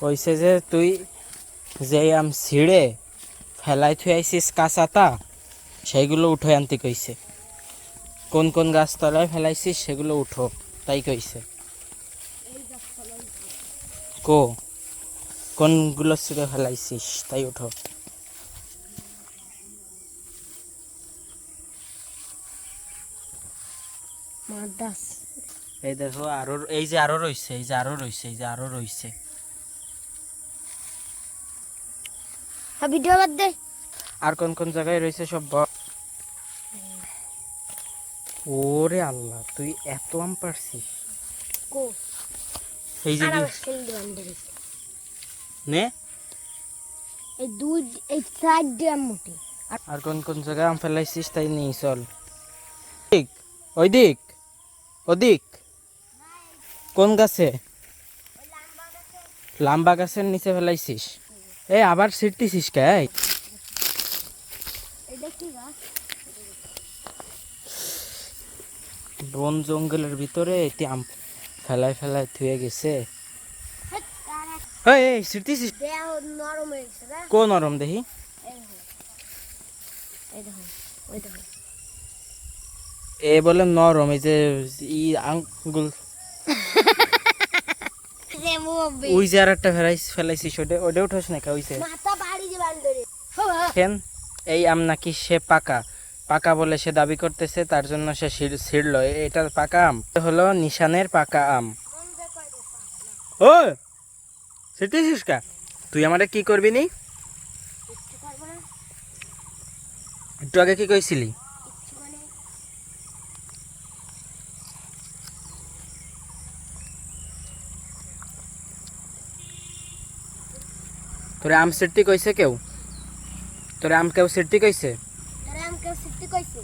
কইছে যে তুই যে আম ছিঁড়ে ফেলাই থুই আইছিস কাঁচাতা সেইগুলো উঠে আনতে কইছে। কোন কোন গাছতলায় ফেলাইছিস সেগুলো উঠো তাই কইছে। কো কোনগুলো ছিঁড়ে ফেলাইছিস তাই উঠো। এই দেখো আরো, এই যে আরো রইছে, এই যে আরো রইছে, এই যে আরো রইছে। ভিডিও বাদ দে। আর কোন কোন জায়গায় রয়েছে সব বল। ওরে আল্লাহ, তুই এত আম পারছিস? কো এই যে আর স্কেল দিবান দে নে। এই দুই এই সাইড দিয়ে মুটি। আর কোন কোন জায়গায় আম ফেলাইছিস তাই নিয়ে চল। ঠিক ওই দিক, ওদিক কোন গাছে? লাম্বা গাছের নিচে ফেলাইছিস? এই আবার ছিটতেছিস কে? বন জঙ্গলের ভিতরে এটি আম ফেলায় ফেলায় থুয়ে গেছে। এই ছিটতেছিস? নরম হয়ে গেছে না? কো নরম দেখি? এ বলে নরম, এই যে ই আঙ্গুল ওই যে আর একটা ফেলাইছিস ওটা উঠাস না কা? ওইছে কেন? এই আম নাকি সে পাকা পাকা বলে সে দাবি করতেছে, তার জন্য সে ছিঁড়লো। এটা পাকা আম হলো নিশানের পাকা আম। ও ছিটতেছিস কা? তুই আমারে কি করবি নি? একটু আগে কি কইছিলি? তোরে আম ছিটতে কইছে কেউ? তোরে আম কেউ ছিটতে কইছে? আরে আম কেউ সিটি কইছে?